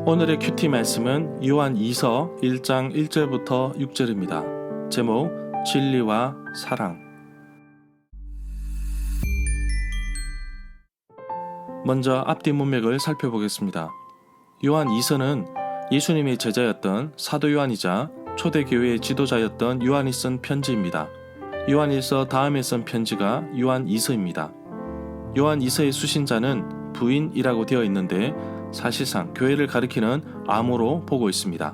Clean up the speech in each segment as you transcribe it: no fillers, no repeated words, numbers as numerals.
오늘의 큐티 말씀은 요한 2서 1장 1절부터 6절입니다. 제목 진리와 사랑. 먼저 앞뒤 문맥을 살펴보겠습니다. 요한 2서는 예수님의 제자였던 사도 요한이자 초대교회의 지도자였던 요한이 쓴 편지입니다. 요한 1서 다음에 쓴 편지가 요한 2서입니다. 요한 2서의 수신자는 부인이라고 되어 있는데 사실상 교회를 가리키는 암호로 보고 있습니다.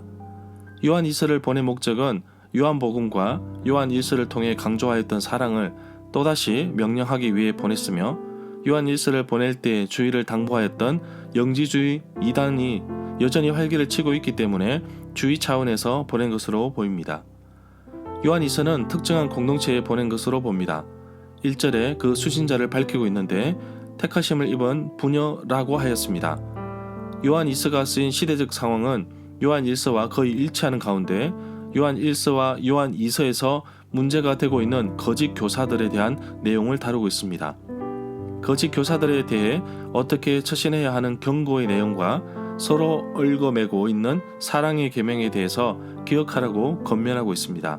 요한 2서를 보낸 목적은 요한복음과 요한 1서를 통해 강조하였던 사랑을 또다시 명령하기 위해 보냈으며 요한 1서를 보낼 때 주의를 당부하였던 영지주의 이단이 여전히 활기를 치고 있기 때문에 주의 차원에서 보낸 것으로 보입니다. 요한 2서는 특정한 공동체에 보낸 것으로 봅니다. 1절에 그 수신자를 밝히고 있는데 택하심을 입은 부녀라고 하였습니다. 요한 2서가 쓰인 시대적 상황은 요한 1서와 거의 일치하는 가운데 요한 1서와 요한 2서에서 문제가 되고 있는 거짓 교사들에 대한 내용을 다루고 있습니다. 거짓 교사들에 대해 어떻게 처신해야 하는 경고의 내용과 서로 얽어매고 있는 사랑의 계명에 대해서 기억하라고 권면하고 있습니다.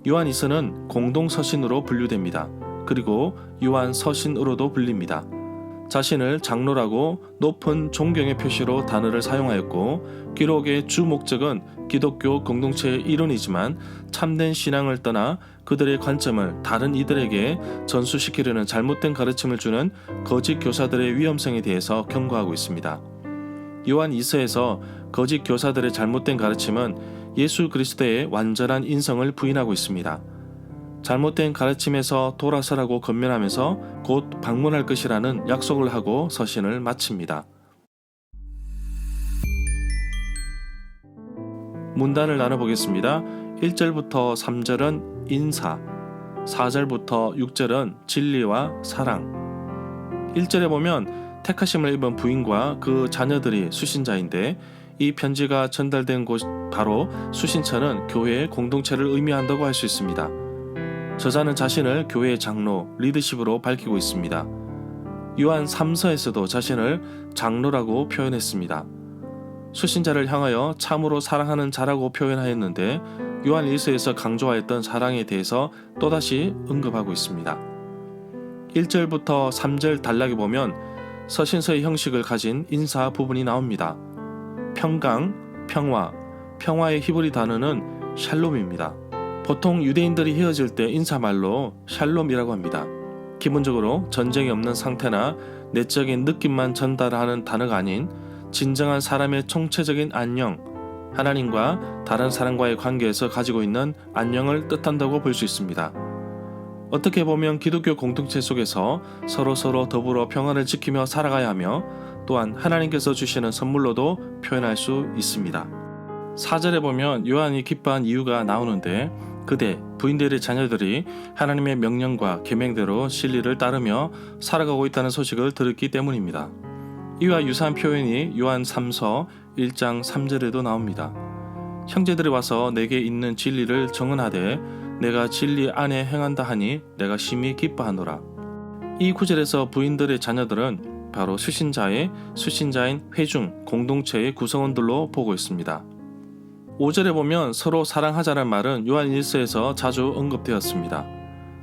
요한 2서는 공동서신으로 분류됩니다. 그리고 요한 서신으로도 불립니다. 자신을 장로라고 높은 존경의 표시로 단어를 사용하였고 기록의 주 목적은 기독교 공동체의 일원이지만 참된 신앙을 떠나 그들의 관점을 다른 이들에게 전수시키려는 잘못된 가르침을 주는 거짓 교사들의 위험성에 대해서 경고하고 있습니다. 요한 2서에서 거짓 교사들의 잘못된 가르침은 예수 그리스도의 완전한 인성을 부인하고 있습니다. 잘못된 가르침에서 돌아서라고 권면하면서 곧 방문할 것이라는 약속을 하고 서신을 마칩니다. 문단을 나눠보겠습니다. 1절부터 3절은 인사, 4절부터 6절은 진리와 사랑. 1절에 보면 택하심을 입은 부인과 그 자녀들이 수신자인데 이 편지가 전달된 곳 바로 수신처는 교회의 공동체를 의미한다고 할 수 있습니다. 저자는 자신을 교회의 장로, 리더십으로 밝히고 있습니다. 요한 3서에서도 자신을 장로라고 표현했습니다. 수신자를 향하여 참으로 사랑하는 자라고 표현하였는데 요한 1서에서 강조하였던 사랑에 대해서 또다시 언급하고 있습니다. 1절부터 3절 단락에 보면 서신서의 형식을 가진 인사 부분이 나옵니다. 평강, 평화, 평화의 히브리 단어는 샬롬입니다. 보통 유대인들이 헤어질 때 인사말로 샬롬이라고 합니다. 기본적으로 전쟁이 없는 상태나 내적인 느낌만 전달하는 단어가 아닌 진정한 사람의 총체적인 안녕, 하나님과 다른 사람과의 관계에서 가지고 있는 안녕을 뜻한다고 볼 수 있습니다. 어떻게 보면 기독교 공동체 속에서 서로 더불어 평화를 지키며 살아가야 하며 또한 하나님께서 주시는 선물로도 표현할 수 있습니다. 4절에 보면 요한이 기뻐한 이유가 나오는데 그대, 부인들의 자녀들이 하나님의 명령과 계명대로 진리를 따르며 살아가고 있다는 소식을 들었기 때문입니다. 이와 유사한 표현이 요한 3서 1장 3절에도 나옵니다. 형제들이 와서 내게 있는 진리를 정언하되 내가 진리 안에 행한다 하니 내가 심히 기뻐하노라. 이 구절에서 부인들의 자녀들은 바로 수신자인 회중, 공동체의 구성원들로 보고 있습니다. 5절에 보면 서로 사랑하자는 말은 요한 1서에서 자주 언급되었습니다.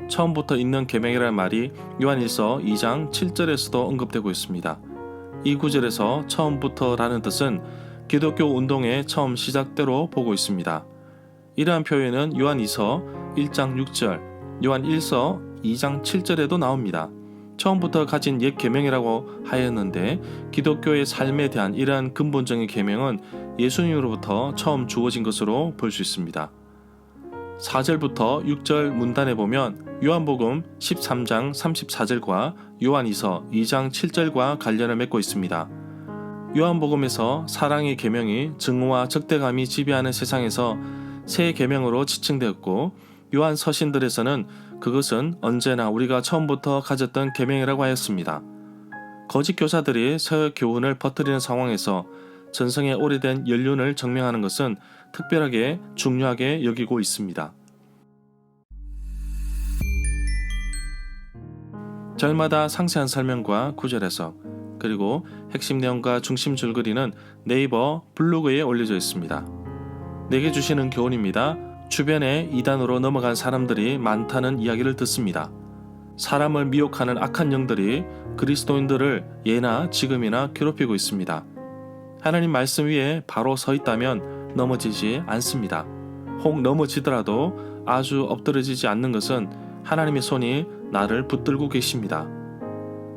처음부터 있는 계명이라는 말이 요한 1서 2장 7절에서도 언급되고 있습니다. 이 구절에서 처음부터라는 뜻은 기독교 운동의 처음 시작대로 보고 있습니다. 이러한 표현은 요한 2서 1장 6절, 요한 1서 2장 7절에도 나옵니다. 처음부터 가진 옛 계명이라고 하였는데 기독교의 삶에 대한 이러한 근본적인 계명은 예수님으로부터 처음 주어진 것으로 볼 수 있습니다. 4절부터 6절 문단에 보면 요한복음 13장 34절과 요한2서 2장 7절과 관련을 맺고 있습니다. 요한복음에서 사랑의 계명이 증오와 적대감이 지배하는 세상에서 새 계명으로 지칭되었고 요한 서신들에서는 그것은 언제나 우리가 처음부터 가졌던 계명이라고 하였습니다. 거짓 교사들이 새 교훈을 퍼뜨리는 상황에서 전성의 오래된 연륜을 증명하는 것은 특별하게 중요하게 여기고 있습니다. 절마다 상세한 설명과 구절 해석, 그리고 핵심 내용과 중심 줄거리는 네이버 블로그에 올려져 있습니다. 내게 주시는 교훈입니다. 주변에 이단으로 넘어간 사람들이 많다는 이야기를 듣습니다. 사람을 미혹하는 악한 영들이 그리스도인들을 예나 지금이나 괴롭히고 있습니다. 하나님 말씀 위에 바로 서 있다면 넘어지지 않습니다. 혹 넘어지더라도 아주 엎드러지지 않는 것은 하나님의 손이 나를 붙들고 계십니다.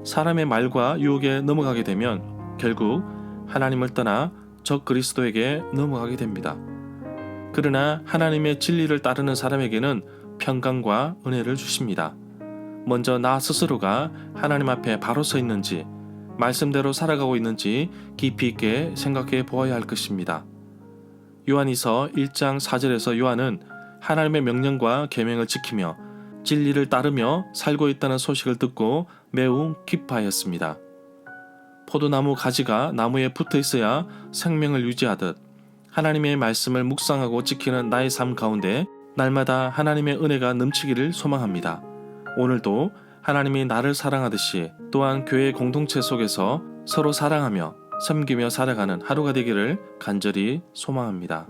사람의 말과 유혹에 넘어가게 되면 결국 하나님을 떠나 적 그리스도에게 넘어가게 됩니다. 그러나 하나님의 진리를 따르는 사람에게는 평강과 은혜를 주십니다. 먼저 나 스스로가 하나님 앞에 바로 서 있는지, 말씀대로 살아가고 있는지 깊이 있게 생각해 보아야 할 것입니다. 요한이서 1장 4절에서 요한은 하나님의 명령과 계명을 지키며 진리를 따르며 살고 있다는 소식을 듣고 매우 기뻐하였습니다. 포도나무 가지가 나무에 붙어 있어야 생명을 유지하듯 하나님의 말씀을 묵상하고 지키는 나의 삶 가운데 날마다 하나님의 은혜가 넘치기를 소망합니다. 오늘도 하나님이 나를 사랑하듯이 또한 교회 공동체 속에서 서로 사랑하며 섬기며 살아가는 하루가 되기를 간절히 소망합니다.